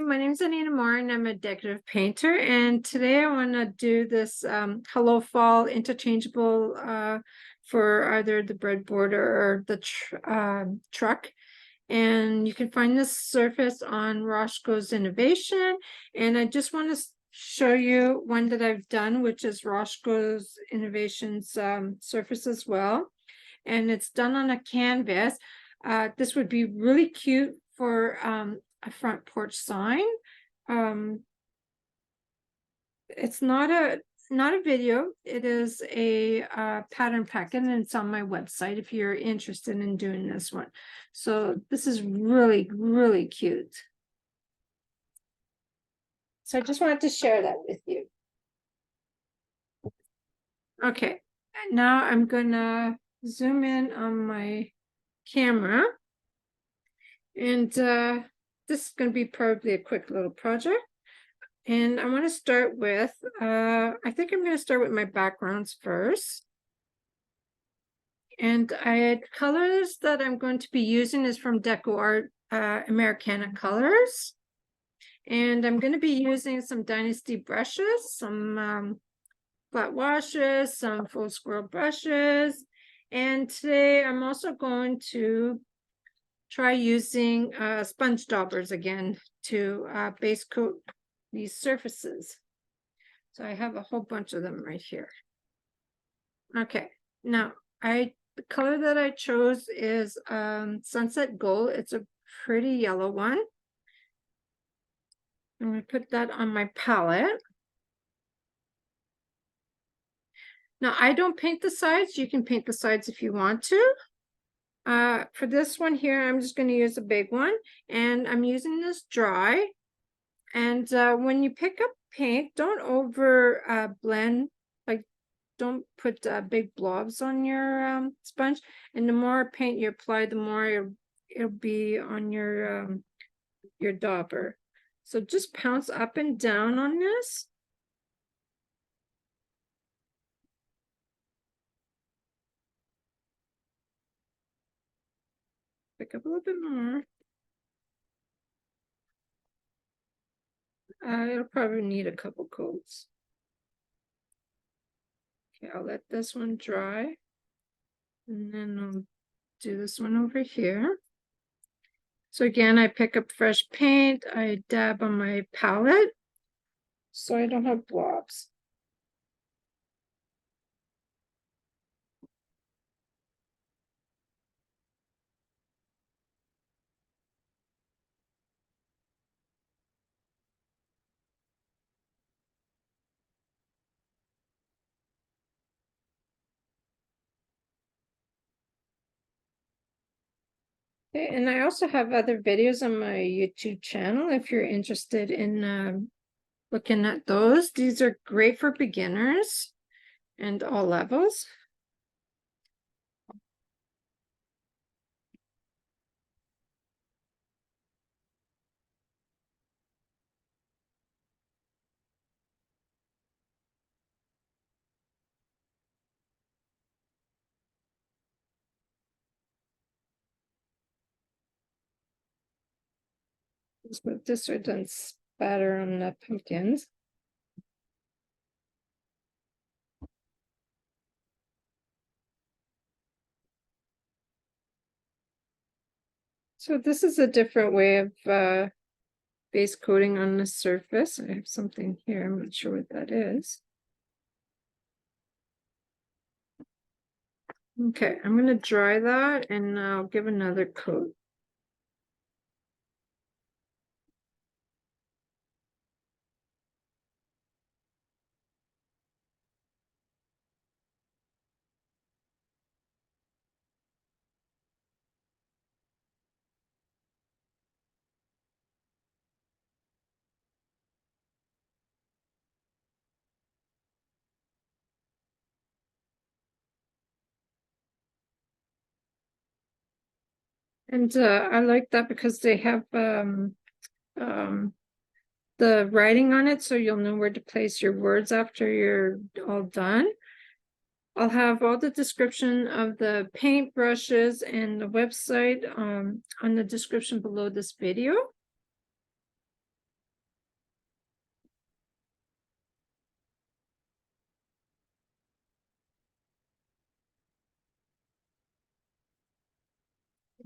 my name is Anita Morin. I'm a decorative painter, and today I want to do this Hello Fall interchangeable for either the breadboard or the truck. And you can find this surface on Roscoe's Innovation. And I just want to show you one that I've done, which is Roscoe's Innovations surface as well. And it's done on a canvas. This would be really cute for a front porch sign. It's not a video. It is a pattern packet, and it's on my website if you're interested in doing this one. So this is really cute. So I just wanted to share that with you. Okay, now I'm gonna zoom in on my camera, and this is going to be probably a quick little project. And I want to start with I think I'm going to start with my backgrounds first. And colors that I'm going to be using is from Deco Art Americana Colors. And I'm going to be using some Dynasty brushes, some flat washes, some Faux Squirrel brushes. And today I'm also going to try using sponge daubers again to base coat these surfaces. So I have a whole bunch of them right here. Okay, now the color that I chose is Sunset Gold. It's a pretty yellow one. I'm going to put that on my palette. Now I don't paint the sides. You can paint the sides if you want to. For this one here, I'm just going to use a big one, and I'm using this dry. And when you pick up paint, don't over blend, like don't put big blobs on your sponge. And the more paint you apply, the more it'll be on your dauber. So just pounce up and down on this. Pick up a little bit more. It'll probably need a couple coats. Okay, I'll let this one dry. And then I'll do this one over here. So again, I pick up fresh paint. I dab on my palette so I don't have blobs. Okay, and I also have other videos on my YouTube channel if you're interested in looking at those. These are great for beginners and all levels. Let's put this so it doesn't spatter on the pumpkins. So this is a different way of base coating on the surface. I have something here. I'm not sure what that is. Okay, I'm going to dry that and I'll give another coat. And I like that because they have the writing on it, so you'll know where to place your words after you're all done. I'll have all the description of the paint brushes and the website on the description below this video.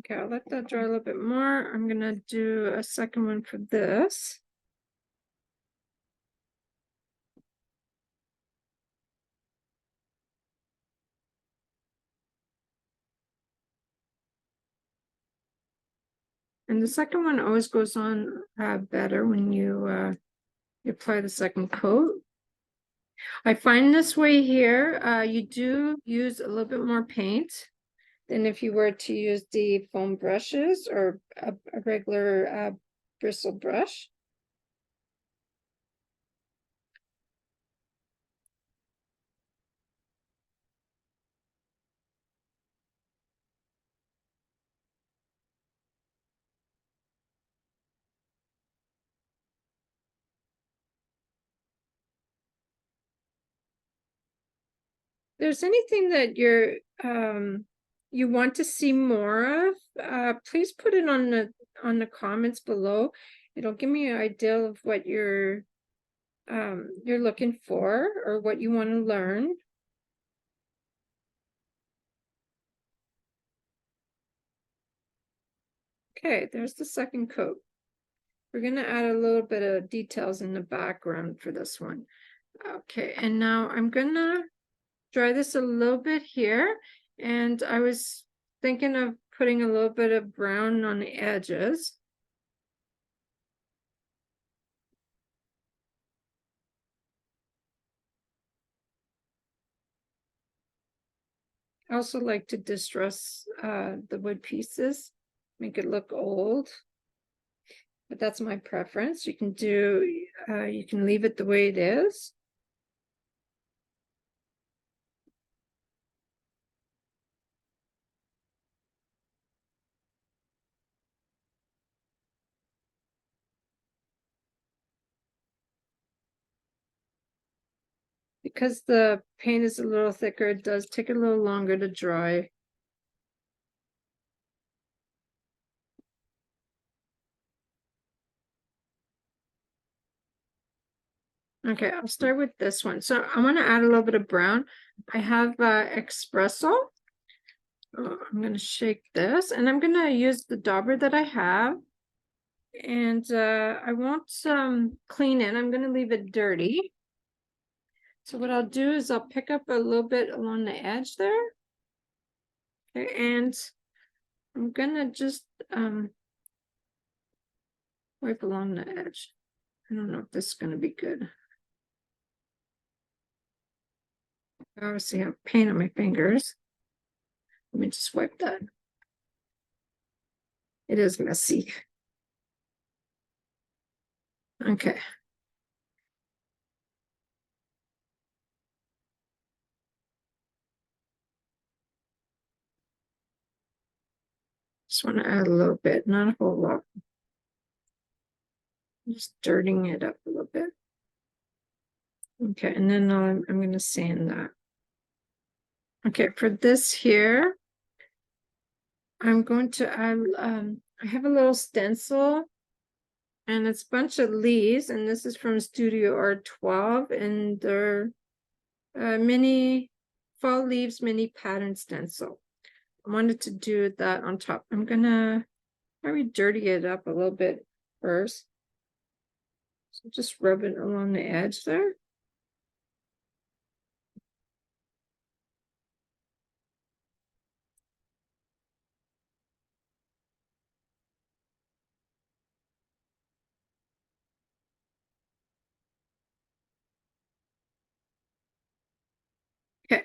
Okay, I'll let that dry a little bit more. I'm gonna do a second one for this. And the second one always goes on better when you apply the second coat. I find this way here, you do use a little bit more paint than if you were to use the foam brushes or a regular bristle brush. There's anything that you want to see more of, please put it on the comments below. It'll give me an idea of what you're looking for or what you want to learn. Okay, there's the second coat. We're going to add a little bit of details in the background for this one. Okay, and now I'm going to dry this a little bit here. And I was thinking of putting a little bit of brown on the edges. I also like to distress the wood pieces, make it look old. But that's my preference. You can leave it the way it is. Because the paint is a little thicker, it does take a little longer to dry. Okay, I'll start with this one. So I want to add a little bit of brown. I have Expresso. I'm going to shake this, and I'm going to use the dauber that I have. And I won't clean it. I'm going to leave it dirty. So what I'll do is I'll pick up a little bit along the edge there. Okay, and I'm gonna just wipe along the edge. I don't know if this is gonna be good. I obviously have paint on my fingers. Let me just wipe that. It is messy. Okay. Just want to add a little bit, not a whole lot. Just dirtying it up a little bit. Okay, and then I'm going to sand that. Okay, for this here, I'm going to add, I have a little stencil, and it's a bunch of leaves, and this is from Studio R12, and they're mini fall leaves mini pattern stencil. I wanted to do that on top. I'm gonna probably dirty it up a little bit first. So just rub it along the edge there. Okay.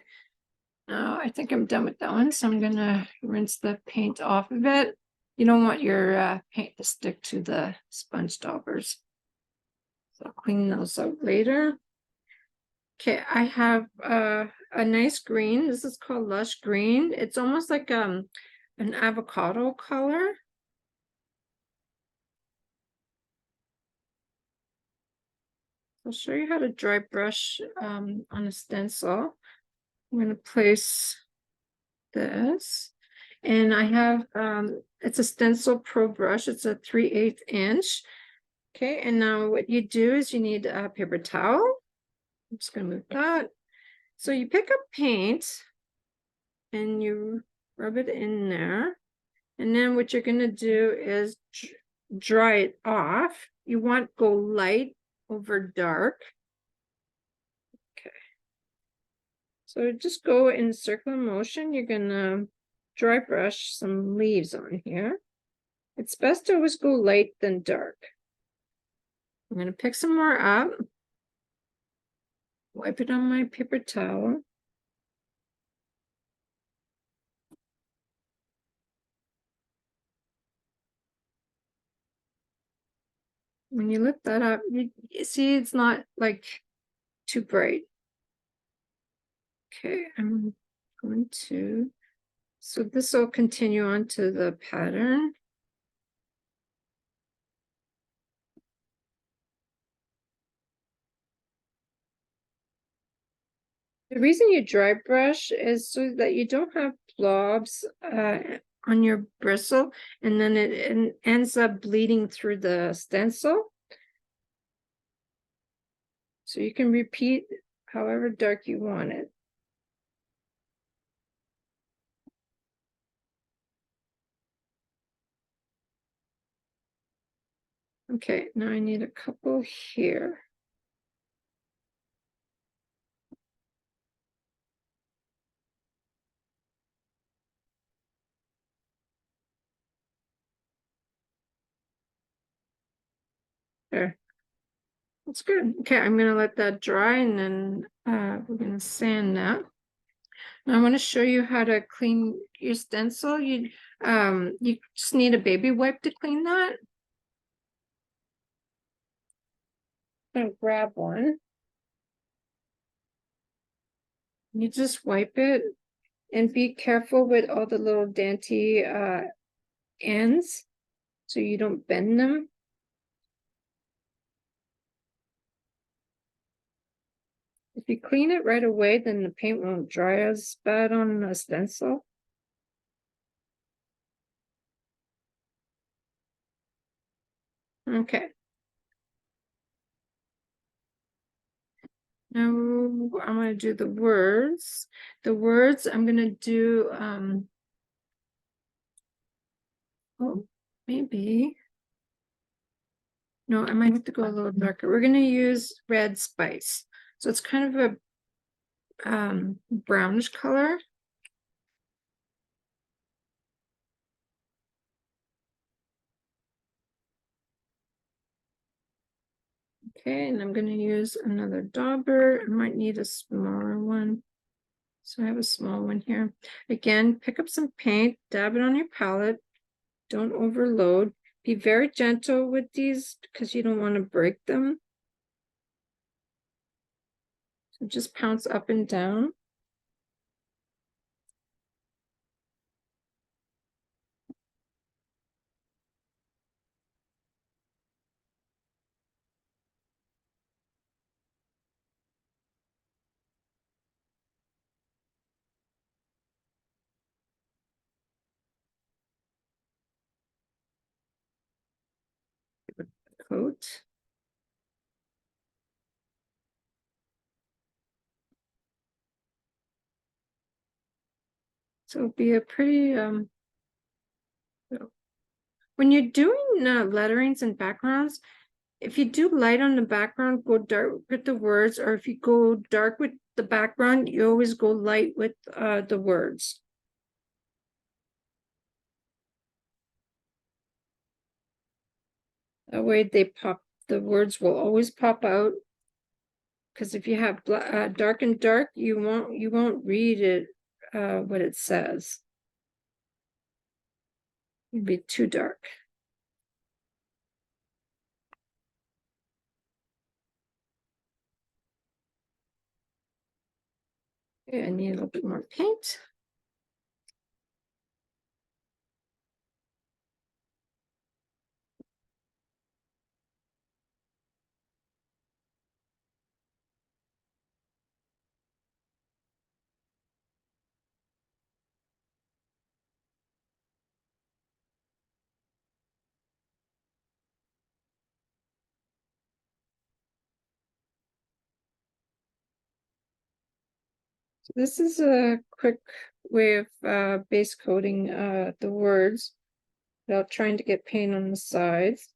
Now I think I'm done with that one. So I'm gonna rinse the paint off of it. You don't want your paint to stick to the sponge daubers. So I'll clean those out later. Okay, I have a nice green. This is called Lush Green. It's almost like an avocado color. I'll show you how to dry brush on a stencil. I'm going to place this, and I have it's a Stencil Pro brush. It's a 3/8 inch. Okay, and now what you do is you need a paper towel. I'm just going to move that. So you pick up paint and you rub it in there, And then what you're going to do is dry it off. You want go light over dark. Okay. So just go in circular motion. You're going to dry brush some leaves on here. It's best to always go light than dark. I'm going to pick some more up. Wipe it on my paper towel. When you lift that up, you see it's not like too bright. Okay, I'm going to, so this will continue on to the pattern. The reason you dry brush is so that you don't have blobs on your bristle, and then it ends up bleeding through the stencil. So you can repeat however dark you want it. Okay, now I need a couple here. There. That's good. Okay, I'm gonna let that dry, and then we're gonna sand that. Now I want to show you how to clean your stencil. You just need a baby wipe to clean that. I'm gonna grab one. You just wipe it, and be careful with all the little dainty ends so you don't bend them. If you clean it right away, then the paint won't dry as bad on a stencil. Okay. Now I'm going to do the words. The words I'm going to do, oh, maybe. No, I might have to go a little darker. We're going to use red spice. So it's kind of a brownish color. Okay, and I'm going to use another dauber. I might need a smaller one. So I have a small one here. Again, pick up some paint, dab it on your palette. Don't overload. Be very gentle with these because you don't want to break them. So just pounce up and down. Coat. So it'll be a pretty when you're doing letterings and backgrounds, if you do light on the background, go dark with the words, or if you go dark with the background, you always go light with the words. That way they pop, the words will always pop out. Because if you have dark and dark, you won't read it what it says. It'd be too dark. Okay, I need a little bit more paint. So this is a quick way of base coating the words. without trying to get paint on the sides.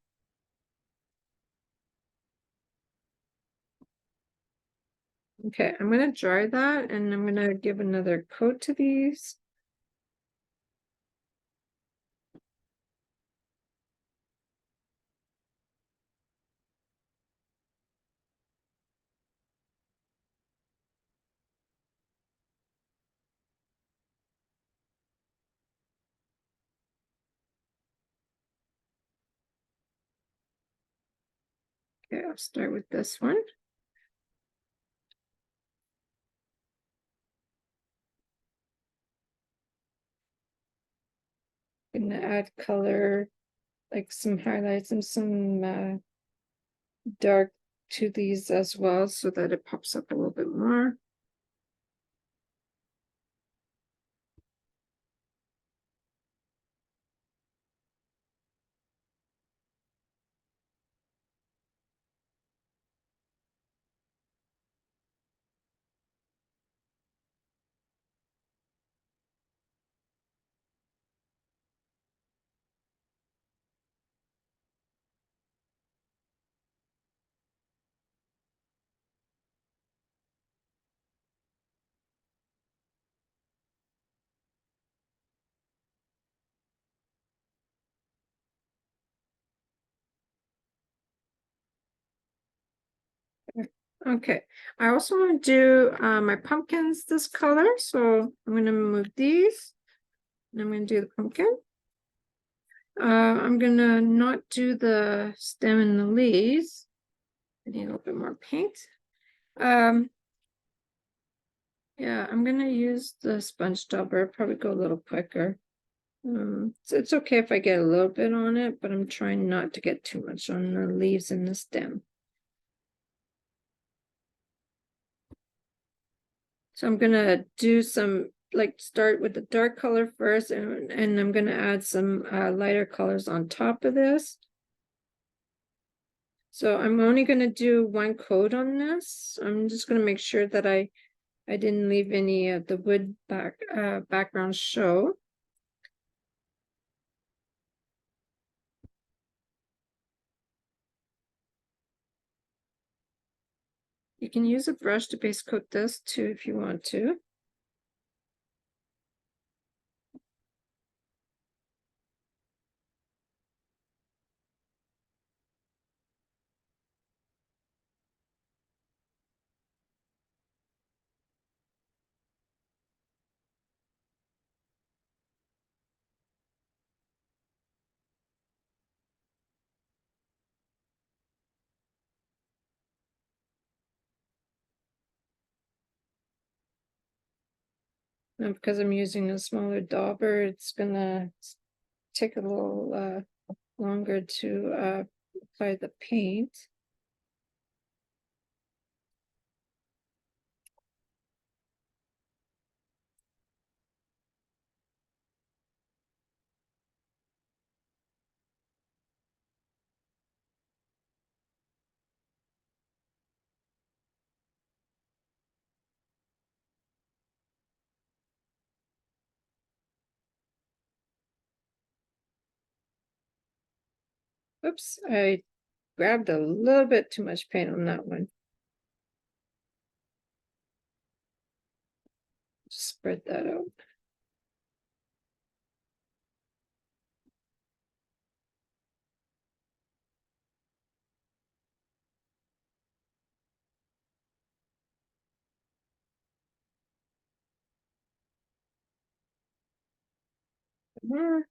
Okay, I'm going to dry that and I'm going to give another coat to these. Okay, I'll start with this one. I'm going to add color, like some highlights and some dark to these as well so that it pops up a little bit more. Okay, I also want to do my pumpkins this color, so I'm going to move these and I'm going to do the pumpkin. I'm going to not do the stem and the leaves. I need a little bit more paint. Yeah, I'm going to use the sponge dauber, probably go a little quicker. So it's okay if I get a little bit on it, but I'm trying not to get too much on the leaves and the stem. So I'm gonna do some, like, start with the dark color first, and I'm gonna add some lighter colors on top of this. So I'm only gonna do one coat on this. I'm just gonna make sure that I didn't leave any of the wood background show. You can use a brush to base coat this too if you want to. Now, because I'm using a smaller dauber, it's gonna take a little longer to apply the paint. Oops, I grabbed a little bit too much paint on that one. Spread that out. More.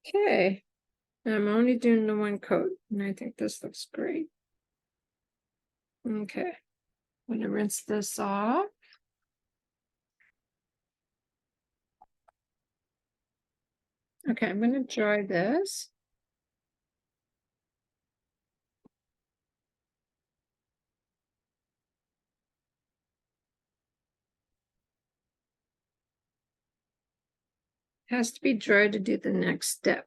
Okay, I'm only doing the one coat, and I think this looks great. Okay, I'm gonna rinse this off. Okay, I'm gonna dry this. Has to be dry to do the next step.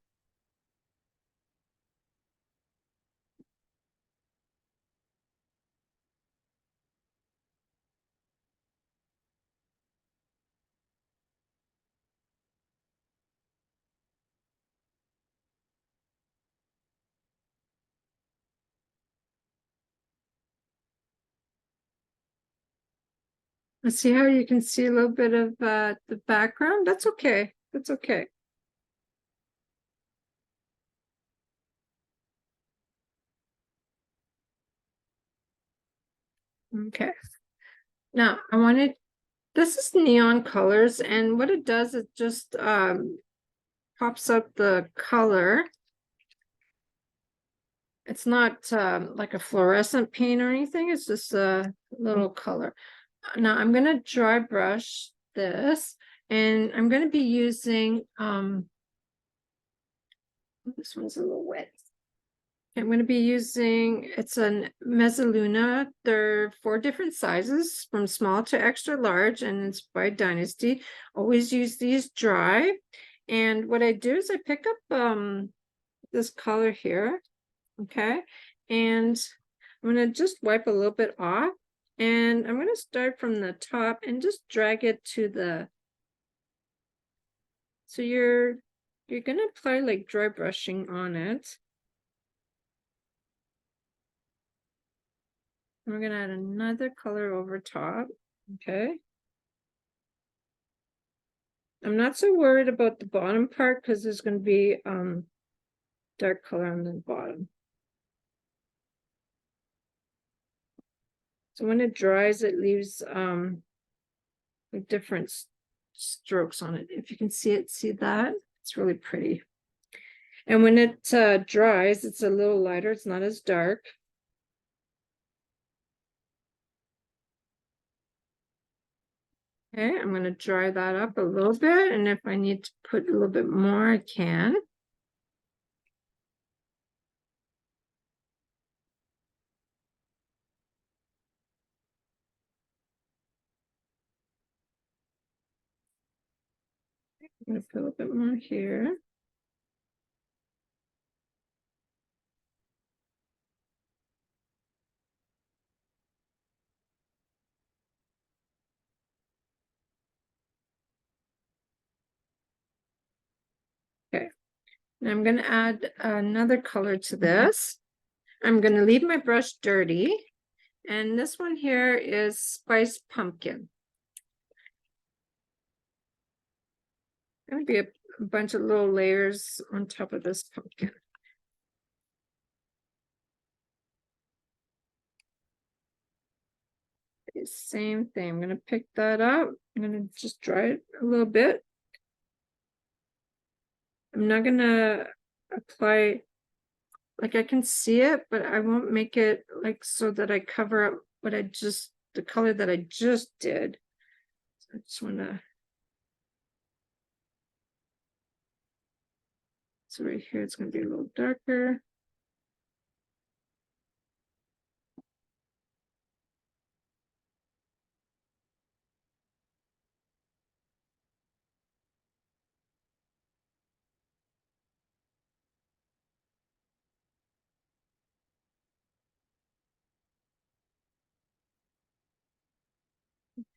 Let's see how you can see a little bit of the background. That's okay. That's okay. Okay. Now I wanted, this is neon colors, and what it does, it just pops up the color. It's not like a fluorescent paint or anything. It's just a little color. Now I'm going to dry brush this, and I'm going to be using, this one's a little wet. I'm going to be using, it's a Mezaluna. They're 4 different sizes from small to extra large, and it's by Dynasty. Always use these dry. And what I do is I pick up this color here, okay? And I'm going to just wipe a little bit off, and I'm going to start from the top and just drag it to the, so you're going to apply like dry brushing on it. We're going to add another color over top. Okay. I'm not so worried about the bottom part because there's going to be dark color on the bottom. So when it dries, it leaves like different strokes on it. If you can see it, see that? It's really pretty. And when it dries, it's a little lighter. It's not as dark. Okay, I'm going to dry that up a little bit, and if I need to put a little bit more, I can. I'm going to put a little bit more here. Okay, now I'm going to add another color to this. I'm going to leave my brush dirty, and this one here is Spiced Pumpkin. Going to be a bunch of little layers on top of this pumpkin. Same thing. I'm going to pick that up. I'm going to just dry it a little bit. I'm not going to apply, like I can see it, but I won't make it like so that I cover up what I just, the color that I just did. So I just want to, so right here it's going to be a little darker.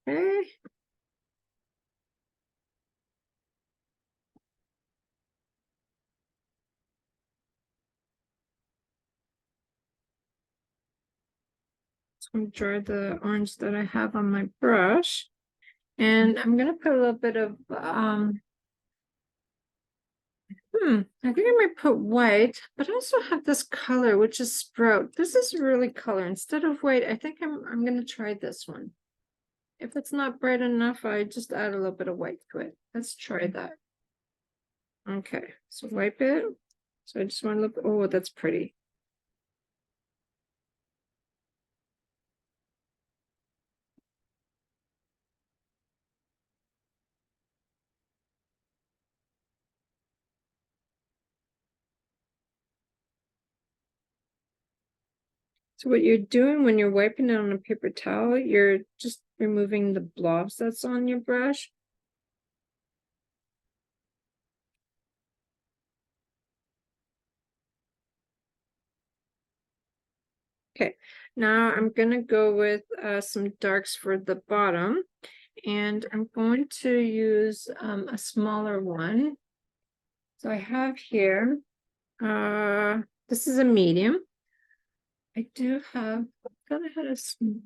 Okay. So I'm going to dry the orange that I have on my brush. And I'm going to put a little bit of, I think I might put white, but I also have this color, which is Sprout. This is really color. Instead of white, I think I'm going to try this one. If it's not bright enough, I just add a little bit of white to it. Let's try that. Okay, so wipe it. So I just want to look, oh, that's pretty. So what you're doing when you're wiping it on a paper towel, you're just removing the blobs that's on your brush. Okay, now I'm gonna go with some darks for the bottom, and I'm going to use a smaller one. So I have here, this is a medium. I do have, I thought I had a small.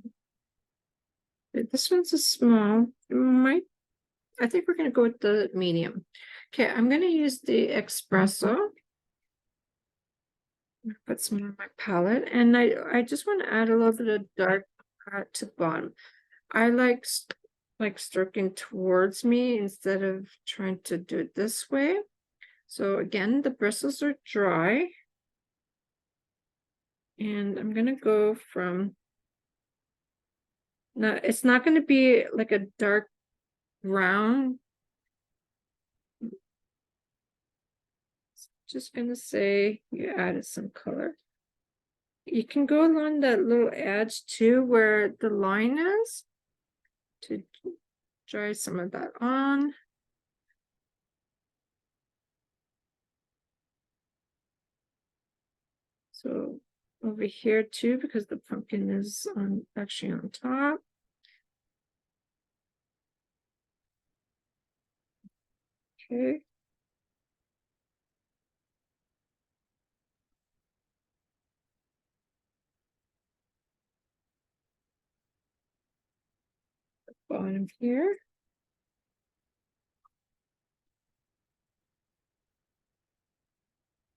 This one's a small. I think we're gonna go with the medium. Okay, I'm gonna use the Expresso. Put some on my palette, and I just want to add a little bit of dark to the bottom. I like stroking towards me instead of trying to do it this way. So again, the bristles are dry, and I'm gonna go from. Now it's not going to be like a dark brown. Just gonna say you added some color. You can go along that little edge too, where the line is, to dry some of that on. So over here too, because the pumpkin is actually on top. Okay. Bottom here.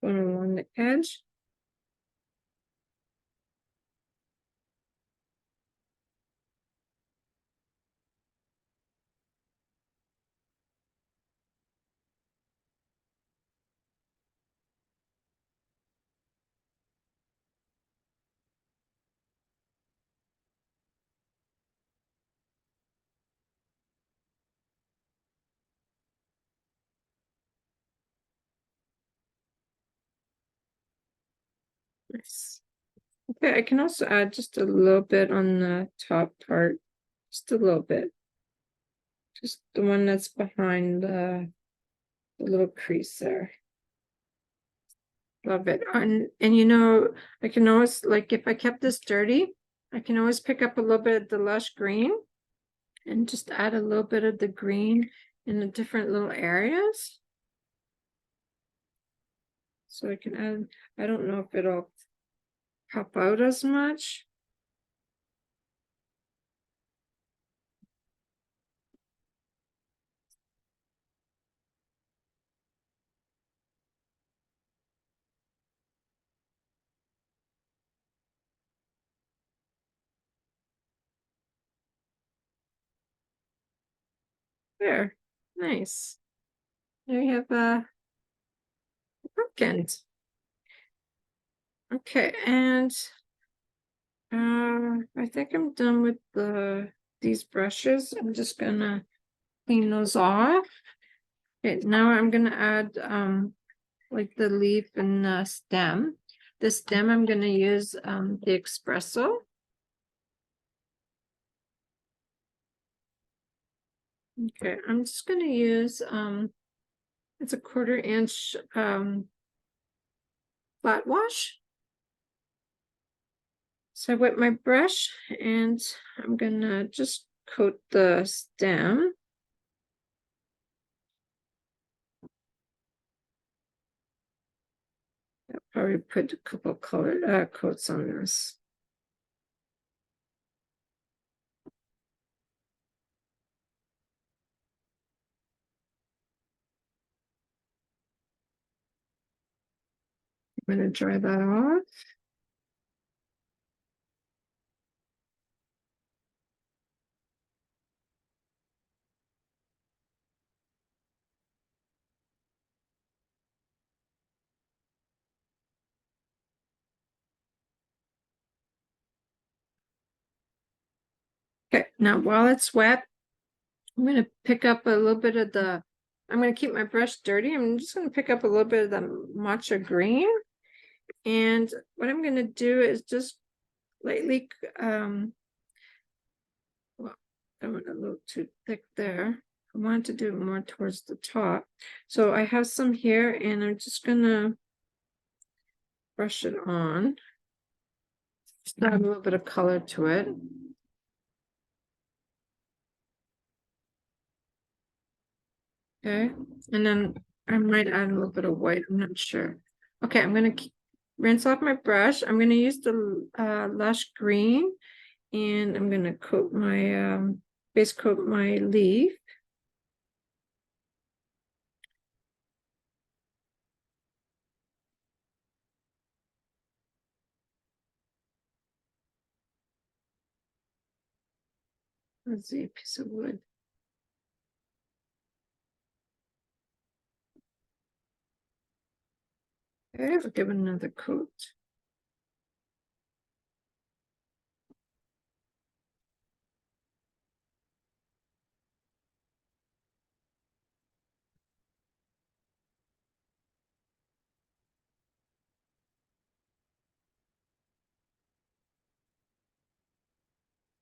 Going along the edge. Nice. Okay, I can also add just a little bit on the top part, just a little bit. Just the one that's behind the little crease there. Love it. And you know, I can always, like, if I kept this dirty, I can always pick up a little bit of the Lush green and just add a little bit of the green in the different little areas. So I can add, I don't know if it'll pop out as much. There, nice. There you have a pumpkin. Okay, and I think I'm done with these brushes. I'm just gonna clean those off. Okay, now I'm gonna add like the leaf and the stem. The stem I'm gonna use the Expresso. Okay, I'm just gonna use it's a 1/4 inch flat wash. So I wet my brush and I'm gonna just coat the stem. I'll probably put a couple colored coats on this. I'm gonna dry that off. Okay, now while it's wet, I'm gonna pick up a little bit of the, I'm gonna keep my brush dirty. I'm just gonna pick up a little bit of the matcha green. And what I'm gonna do is just lightly, well, I went a little too thick there. I wanted to do it more towards the top. So I have some here and I'm just gonna brush it on. Just add a little bit of color to it. Okay, and then I might add a little bit of white, I'm not sure. Okay, I'm gonna rinse off my brush. I'm gonna use the Lush green, and I'm gonna coat my base coat my leaf. Let's see, a piece of wood. Okay, I'll give it another coat.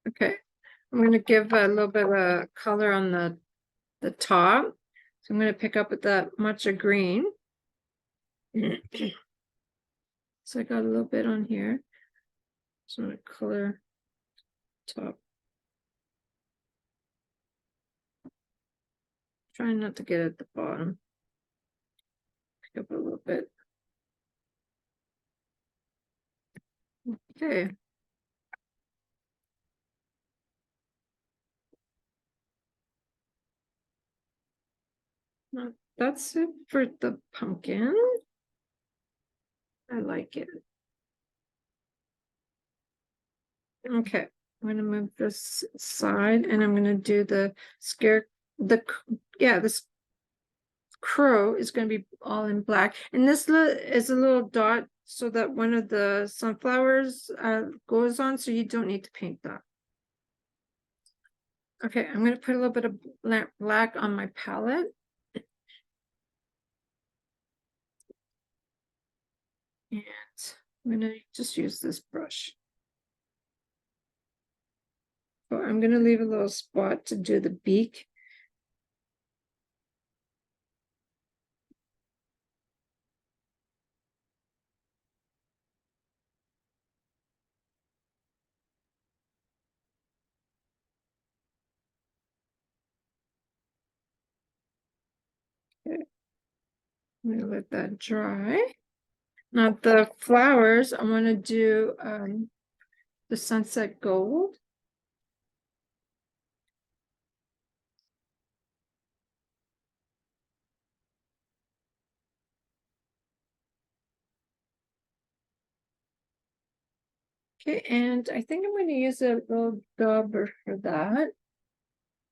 Okay, I'm gonna give a little bit of color on the top. So I'm gonna pick up with that matcha green. So I got a little bit on here. So I'm gonna color top. Trying not to get at the bottom. Pick up a little bit. Okay. Now, that's it for the pumpkin. I like it. Okay, I'm gonna move this side, and I'm gonna do the this crow is gonna be all in black, and this is a little dot so that one of the sunflowers goes on, so you don't need to paint that. Okay, I'm gonna put a little bit of black on my palette. And I'm gonna just use this brush. So I'm gonna leave a little spot to do the beak. Okay. I'm gonna let that dry. Now the flowers, I want to do the sunset gold. Okay, and I think I'm going to use a little dauber for that.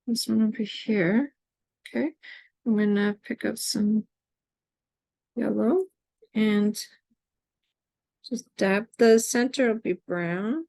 This one over here. Okay, I'm going to pick up some yellow and just dab. The center will be brown.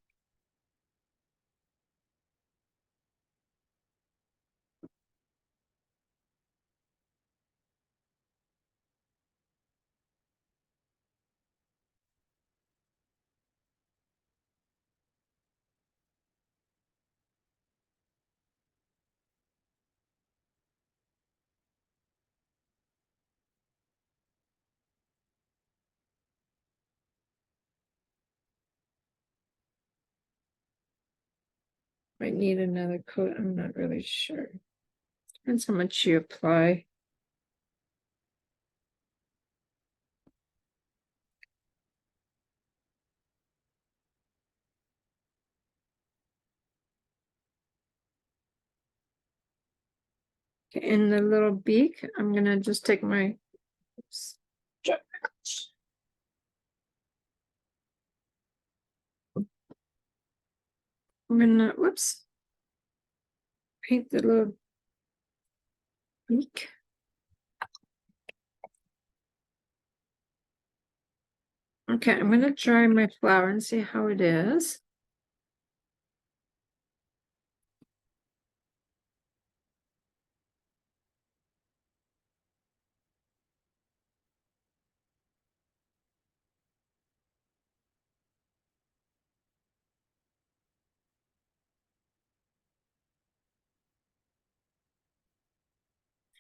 Might need another coat, I'm not really sure. Depends how much you apply. Okay, in the little beak, I'm gonna just take my I'm gonna paint the little beak. Okay, I'm gonna try my flower and see how it is.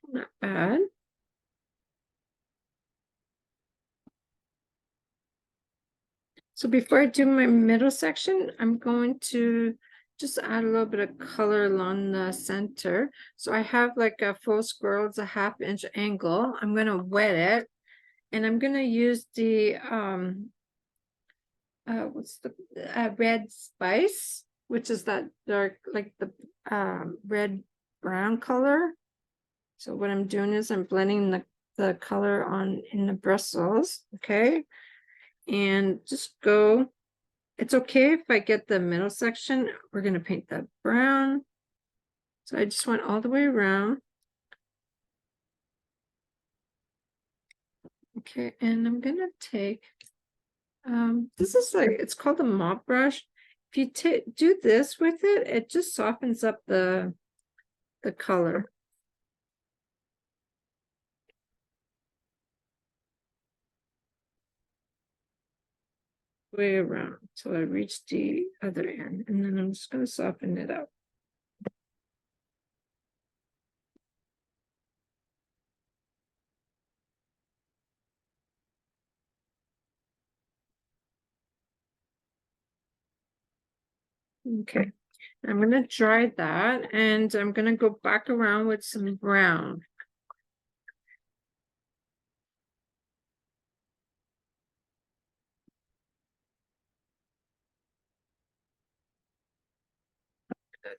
Not bad. So before I do my middle section, I'm going to just add a little bit of color along the center. So I have like a faux squirrel, it's a 1/2 inch angle. I'm going to wet it, and I'm going to use the what's the red spice, which is that dark, like the red brown color. So what I'm doing is I'm blending the color on in the bristles, okay? And just go. It's okay if I get the middle section. We're going to paint that brown. So I just went all the way around. Okay, and I'm going to take, this is like, it's called a mop brush. If you do this with it, it just softens up the color. Way around till I reach the other end, and then I'm just going to soften it up. Okay, I'm going to dry that, and I'm going to go back around with some brown.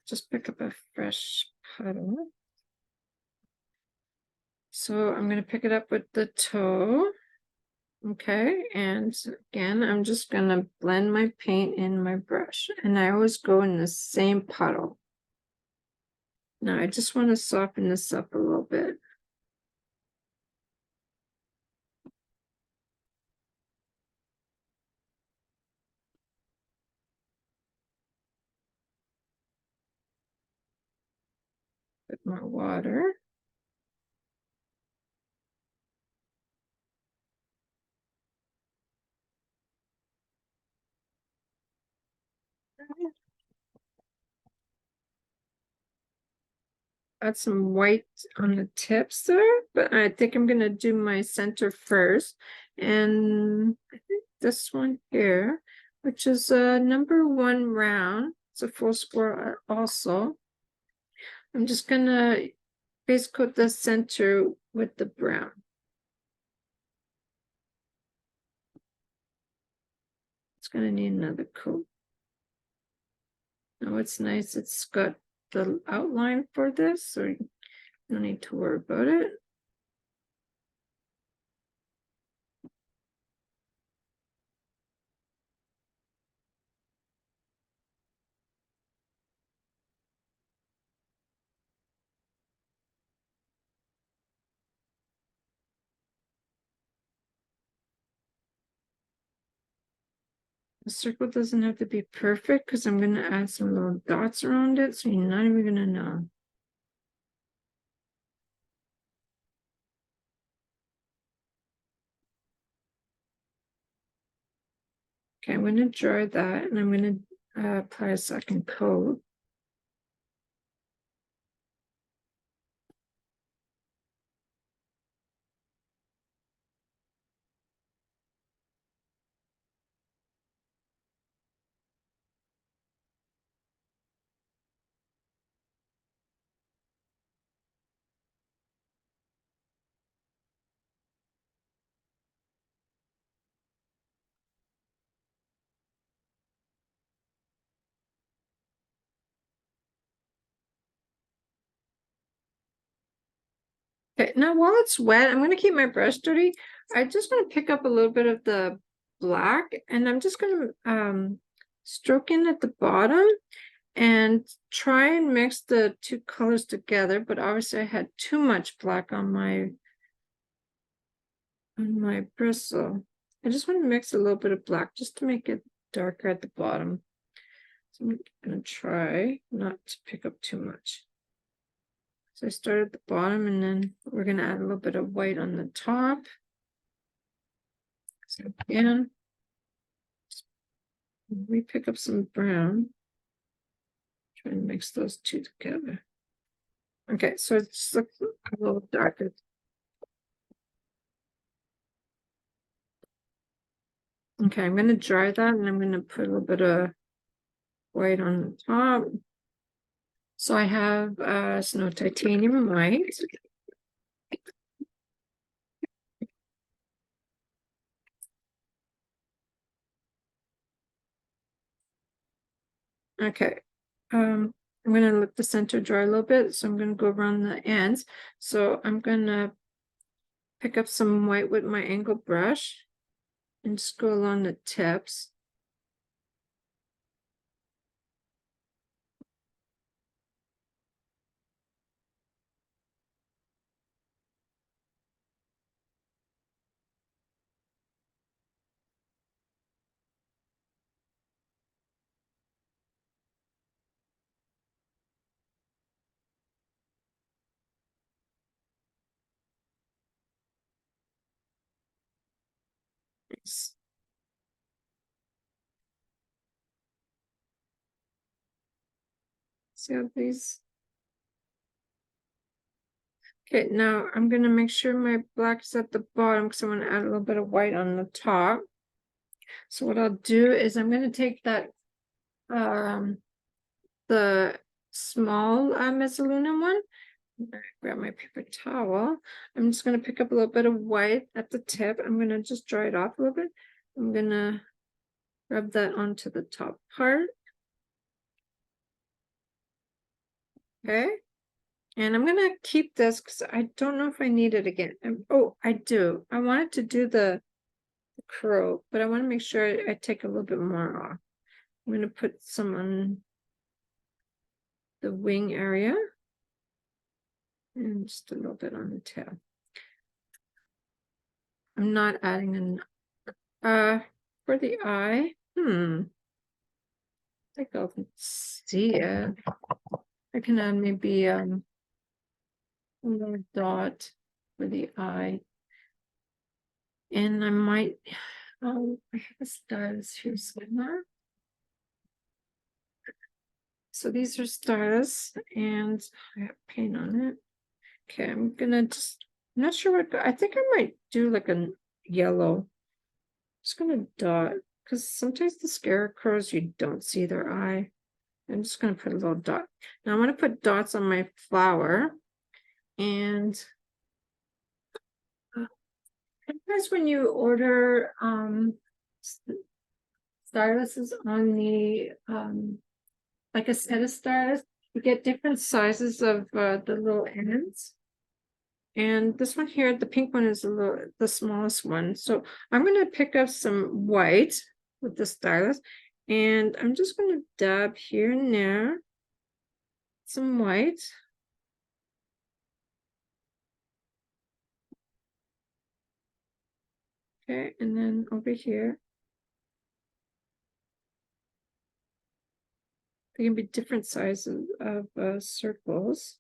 Just pick up a fresh puddle. So I'm going to pick it up with the toe. Okay, and again, I'm just going to blend my paint in my brush, and I always go in the same puddle. Now I just want to soften this up a little bit. Put more water. Add some white on the tips there, but I think I'm going to do my center first. And I think this one here, which is number 1 round. It's a full square also. I'm just going to base coat the center with the brown. It's going to need another coat. Now it's nice. It's got the outline for this, so you don't need to worry about it. The circle doesn't have to be perfect because I'm going to add some little dots around it, so you're not even going to know. Okay, I'm going to dry that, and I'm going to apply a second coat. Okay, now while it's wet, I'm going to keep my brush dirty. I just want to pick up a little bit of the black, and I'm just going to stroke in at the bottom and try and mix the two colors together. But obviously I had too much black on my bristle. I just want to mix a little bit of black just to make it darker at the bottom. So I'm going to try not to pick up too much. So I start at the bottom, and then we're going to add a little bit of white on the top. So again, we pick up some brown. Try and mix those two together. Okay, so it just looks a little darker. Okay, I'm gonna dry that and I'm gonna put a little bit of white on the top. So I have Snow Titanium white. Okay, I'm gonna let the center dry a little bit, so I'm gonna go around the ends. So I'm gonna pick up some white with my angle brush and just go along the tips. Nice. See how these. Okay, now I'm gonna make sure my black is at the bottom because I want to add a little bit of white on the top. So what I'll do is I'm gonna take that the small Mezaluna one. Grab my paper towel. I'm just gonna pick up a little bit of white at the tip. I'm gonna just dry it off a little bit. I'm gonna rub that onto the top part. Okay. And I'm gonna keep this because I don't know if I need it again. Oh, I do. I wanted to do the curl, but I want to make sure I take a little bit more off. I'm gonna put some on the wing area and just a little bit on the tail. I'm not adding an for the eye. I think I'll see it. I can add maybe a little dot for the eye. And I might I have a stylus here somewhere. So these are stylus and I have paint on it. Okay, I'm gonna just, I'm not sure what, I think I might do like a yellow. Just gonna dot, because sometimes the scarecrows, you don't see their eye. I'm just gonna put a little dot. Now I'm gonna put dots on my flower. And sometimes when you order styluses on the like a set of stylus, you get different sizes of the little ends. And this one here, the pink one is the smallest one. So I'm going to pick up some white with the stylus. And I'm just going to dab here and there some white. Okay, and then over here, there can be different sizes of circles.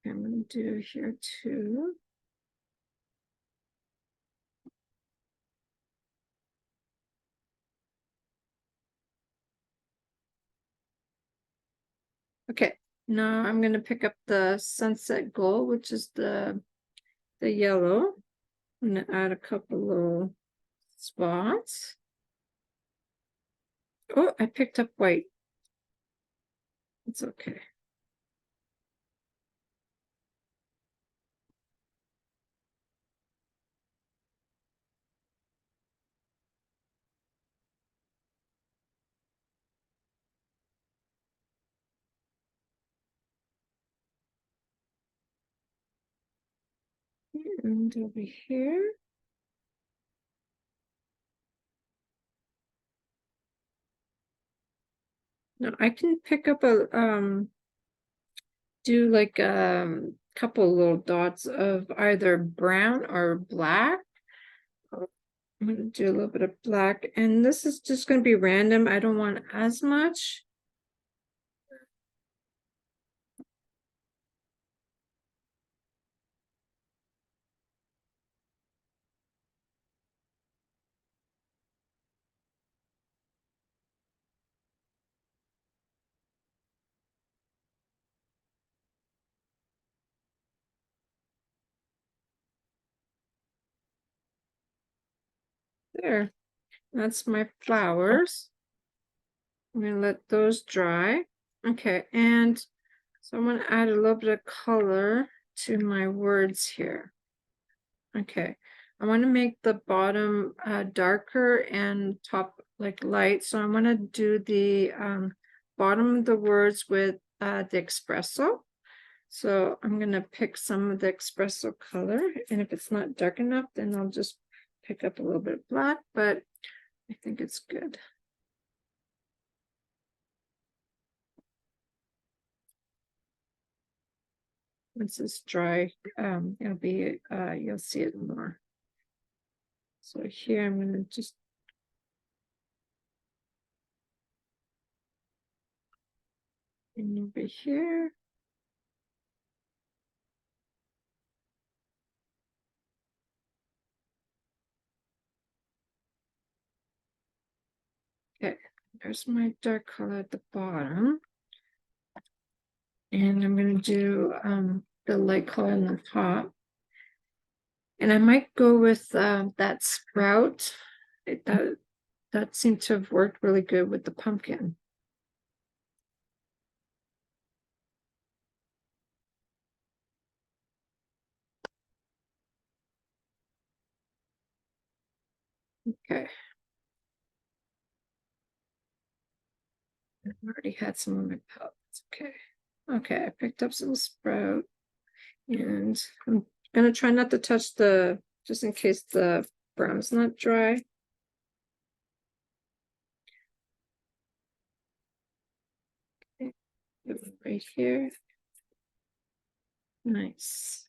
I'm going to do here too. Okay, now I'm going to pick up the sunset gold, which is the yellow. I'm going to add a couple little spots. Oh, I picked up white. It's okay. And over here. Now I can pick up a do like couple little dots of either brown or black. I'm gonna do a little bit of black, and this is just gonna be random. I don't want as much. There, that's my flowers. I'm gonna let those dry. Okay, and so I'm gonna add a little bit of color to my words here. Okay, I want to make the bottom darker and top like light. So I'm gonna do the bottom of the words with the espresso. So I'm gonna pick some of the espresso color, and if it's not dark enough, then I'll just pick up a little bit of black, but I think it's good. Once it's dry, it'll be you'll see it more. So here I'm gonna just and over here. Okay, there's my dark color at the bottom. And I'm going to do the light color on the top. And I might go with that sprout. That seemed to have worked really good with the pumpkin. Okay. I've already had some of my palettes. Okay. Okay, I picked up some sprout. And I'm gonna try not to touch the, just in case the brown's not dry. Okay. Right here. Nice.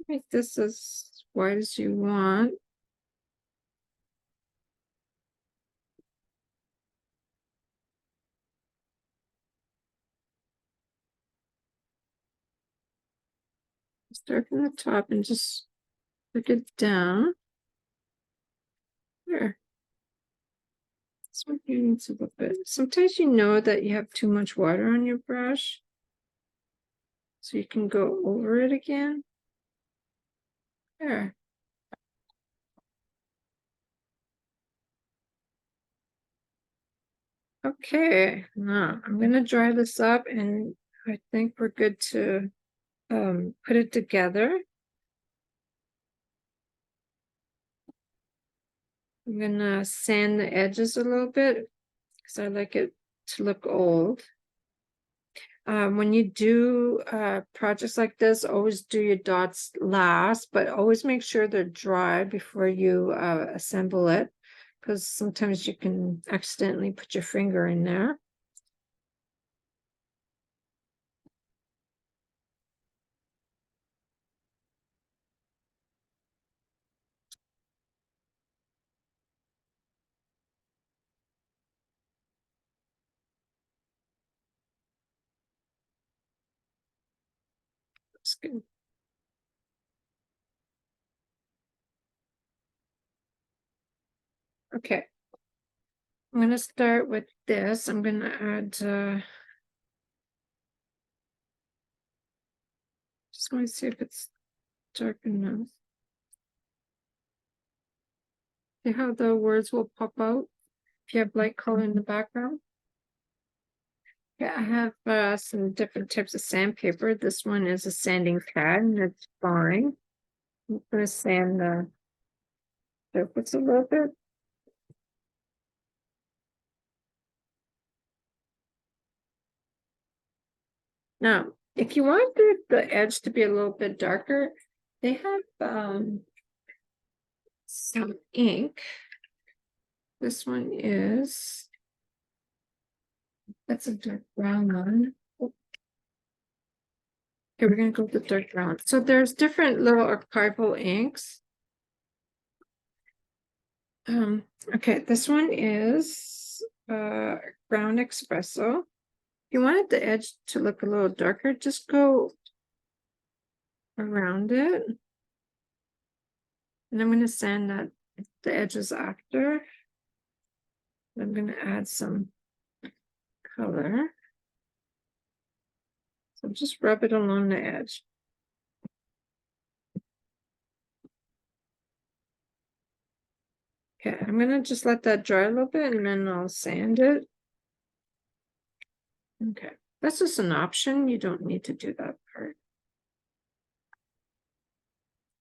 Make this as wide as you want. Start from the top and just look it down. There. This one here needs a little bit. Sometimes you know that you have too much water on your brush. So you can go over it again. There. Okay, now I'm gonna dry this up and I think we're good to put it together. I'm gonna sand the edges a little bit because I like it to look old. When you do projects like this, always do your dots last, but always make sure they're dry before you assemble it, because sometimes you can accidentally put your finger in there. That's good. Okay. I'm going to start with this. I'm going to add, just want to see if it's dark enough. See how the words will pop out if you have light color in the background? Yeah, I have some different types of sandpaper. This one is a sanding pad and it's Morin. I'm going to sand the surface a little bit. Now, if you want the edge to be a little bit darker, they have some ink. This one is, that's a dark brown one. Okay, we're gonna go with the dark brown. So there's different little archival inks. Okay, this one is brown espresso. If you wanted the edge to look a little darker, just go around it. And I'm going to sand that the edges after. I'm going to add some color. So just rub it along the edge. Okay, I'm going to just let that dry a little bit and then I'll sand it. Okay, that's just an option. You don't need to do that part.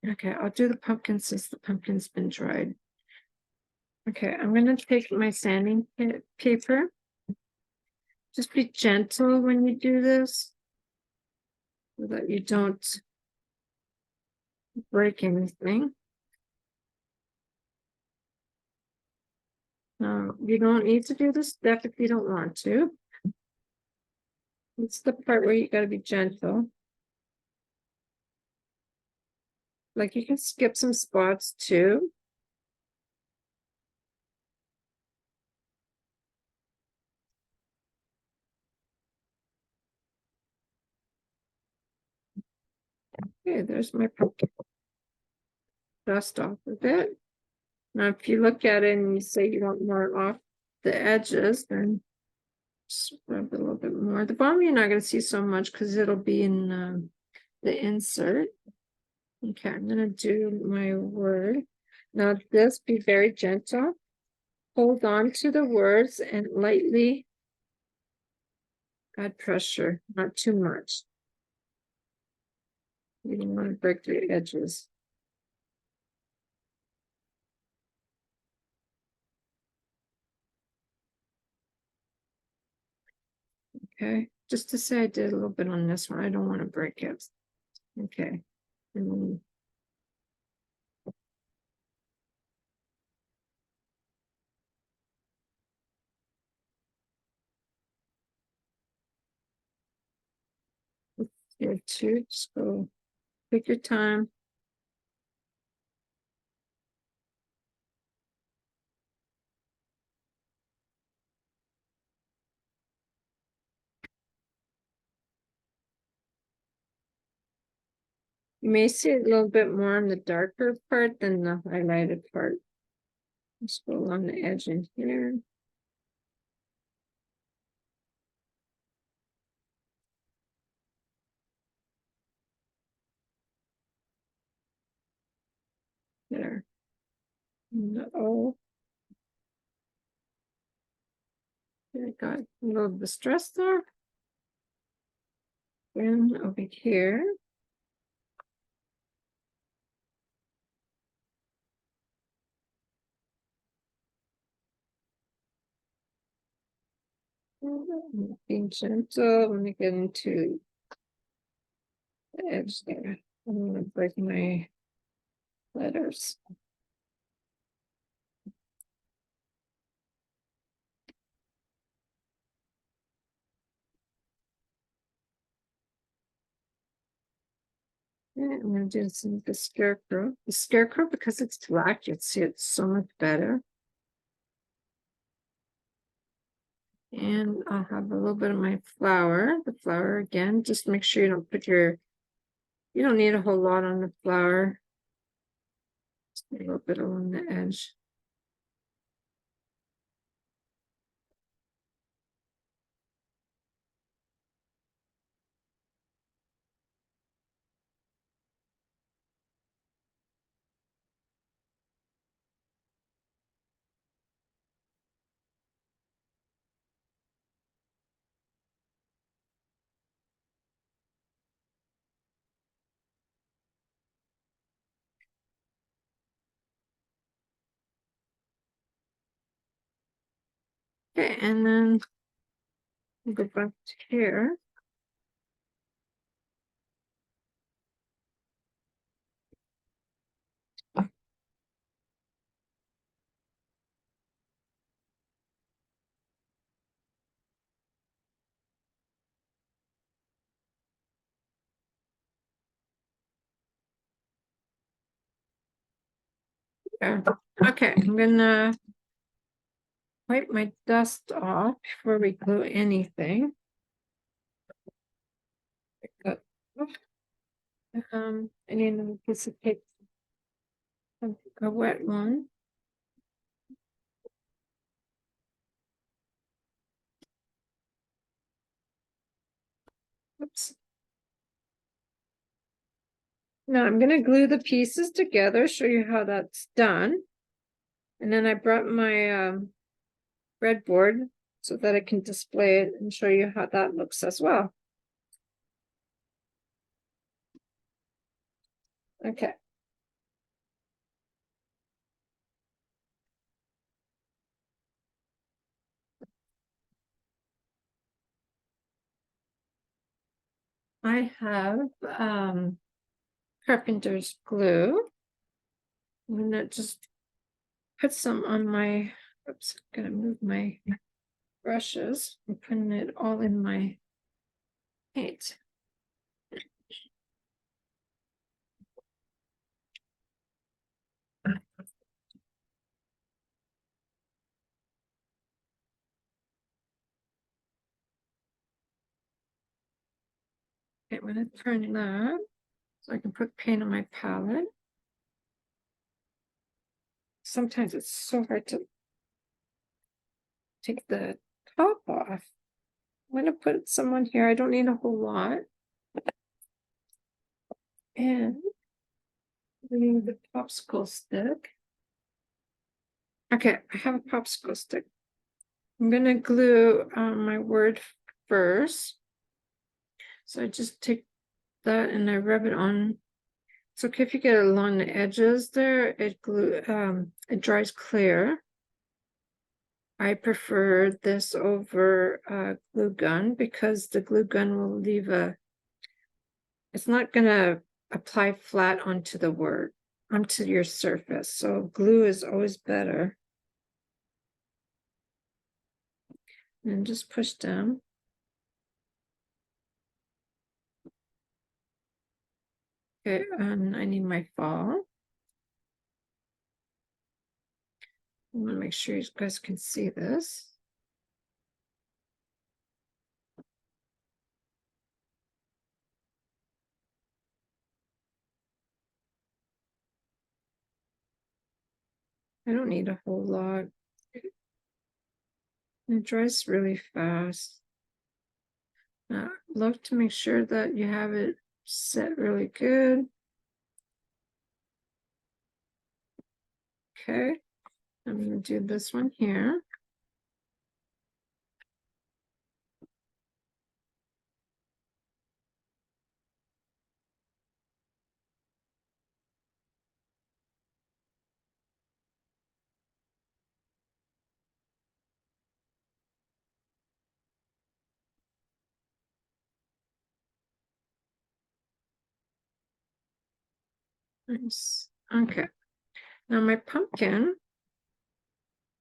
Okay, I'll do the pumpkin since the pumpkin's been dried. Okay, I'm going to take my sanding paper. Just be gentle when you do this so that you don't break anything. You don't need to do this step if you don't want to. It's the part where you got to be gentle. Like you can skip some spots too. Okay, there's my pumpkin. Dust off of it. Now, if you look at it and you say you want more off the edges, then just rub it a little bit more. The bottom you're not going to see so much because it'll be in the insert. Okay, I'm going to do my word. Now, this be very gentle. Hold on to the words and lightly add pressure, not too much. You don't want to break the edges. Okay, just to say I did a little bit on this one. I don't want to break it. Okay. And then here too, just go take your time. You may see it a little bit more on the darker part than the highlighted part. Just go along the edge in here. There. And the O. I got a little distress there. Then over here. Being gentle when I get into the edge there. I'm gonna break my letters. Yeah, I'm gonna do some of the scarecrow. The scarecrow, because it's black, you'd see it so much better. And I'll have a little bit of my flower. The flower again, just make sure you don't put you don't need a whole lot on the flower. Just a little bit along the edge. Okay, and then we'll go back to here. Yeah. Okay, I'm gonna wipe my dust off before we glue anything. I need a piece of paper, a wet one. Oops. Now I'm going to glue the pieces together, show you how that's done. And then I brought my breadboard so that I can display it and show you how that looks as well. Okay. I have carpenter's glue. I'm gonna just put some on my, oops, I'm gonna move my brushes. I'm putting it all in my paint. Okay, I'm gonna turn that so I can put paint on my palette. Sometimes it's so hard to take the top off. I'm gonna put some on here. I don't need a whole lot. And using the popsicle stick. Okay, I have a popsicle stick. I'm gonna glue my word first. So I just take that and I rub it on. It's okay if you get it along the edges there. It dries clear. I prefer this over glue gun because the glue gun will leave it's not gonna apply flat onto the word, onto your surface. So glue is always better. And just push down. Okay, and I need my fall. I want to make sure you guys can see this. I don't need a whole lot. It dries really fast. Love to make sure that you have it set really good. Okay, I'm going to do this one here. Nice. Okay. Now my pumpkin,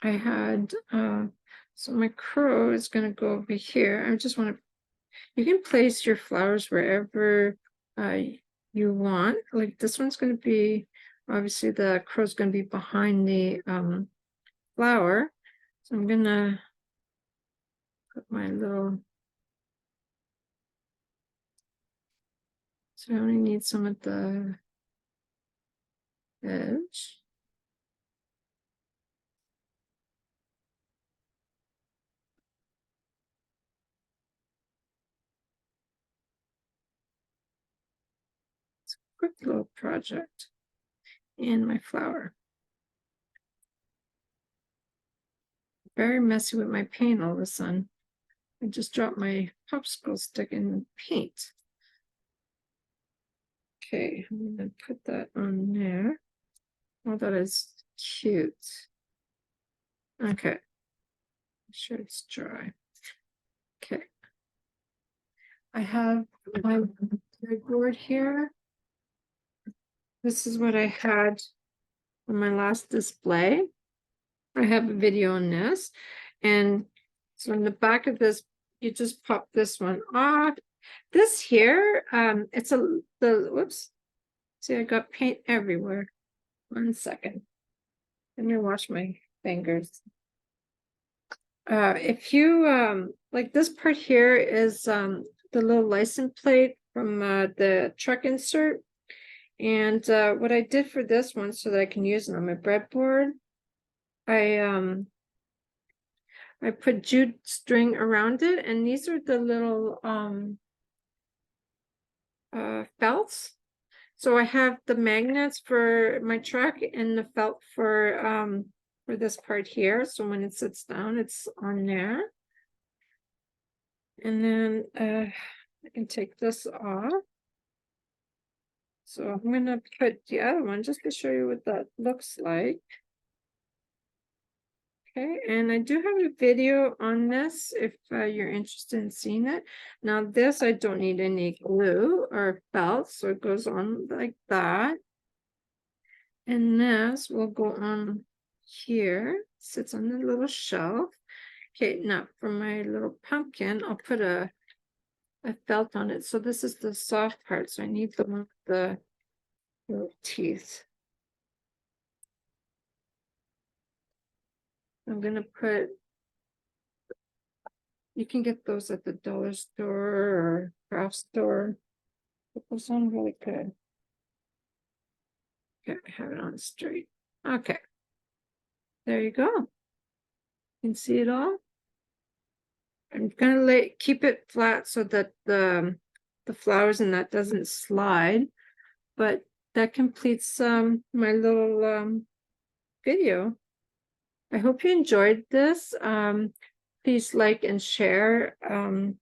I had, so my crow is going to go over here. I just want to, you can place your flowers wherever you want. Like this one's going to be, obviously the crow's going to be behind the flower. So I'm going to put my little, so I only need some at the edge. It's a quick little project. And my flower. Very messy with my paint all of a sudden. I just dropped my popsicle stick in the paint. Okay, I'm gonna put that on there. Oh, that is cute. Okay, make sure it's dry. Okay, I have my board here. This is what I had on my last display. I have a video on this, and so in the back of this, you just pop this one off. This here, it's the whoops. See, I got paint everywhere. 1 second. Let me wash my fingers. If you like this part here is the little license plate from the truck insert. And what I did for this one so that I can use it on my breadboard, I put jute string around it, and these are the little felts. So I have the magnets for my truck and the felt for this part here. So when it sits down, it's on there. And then I can take this off. So I'm gonna put the other one just to show you what that looks like. Okay, and I do have a video on this if you're interested in seeing it. Now this, I don't need any glue or felt, so it goes on like that. And this will go on here, sits on the little shelf. Okay, now for my little pumpkin, I'll put a felt on it. So this is the soft part, so I need the one with the little teeth. I'm gonna put, you can get those at the dollar store or craft store. Put those on really good. Okay, I have it on straight. Okay. There you go. You can see it all. I'm gonna keep it flat so that the flowers and that doesn't slide. But that completes my little video. I hope you enjoyed this. Please like and share the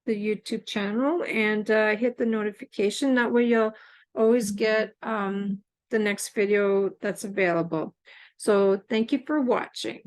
YouTube channel and hit the notification. That way you'll always get the next video that's available. So thank you for watching.